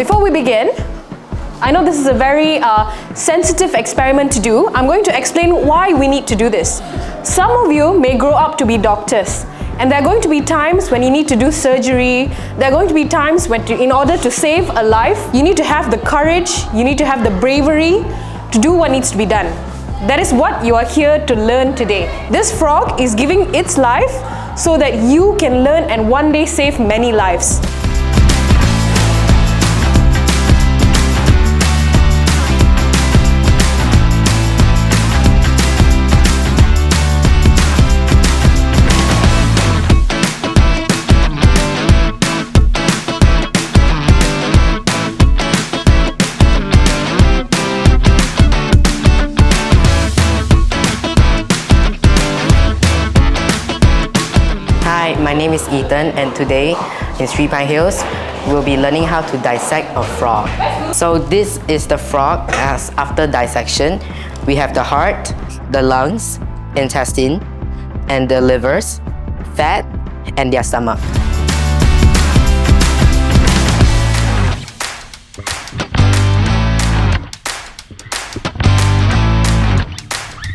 Before we begin, I know this is a very sensitive experiment to do. I'm going to explain why we need to do this. Some of you may grow up to be doctors, and there are going to be times when you need to do surgery. There are going to be times when, in order to save a life, you need to have the courage, you need to have the bravery to do what needs to be done. That is what you are here to learn today. This frog is giving its life so that you can learn and one day save many lives. Hi, my name is Ethan, and today in Three Pine Hills, we'll be learning how to dissect a frog. So this is the frog as after dissection. We have the heart, the lungs, intestine, and the livers, fat, and their stomach.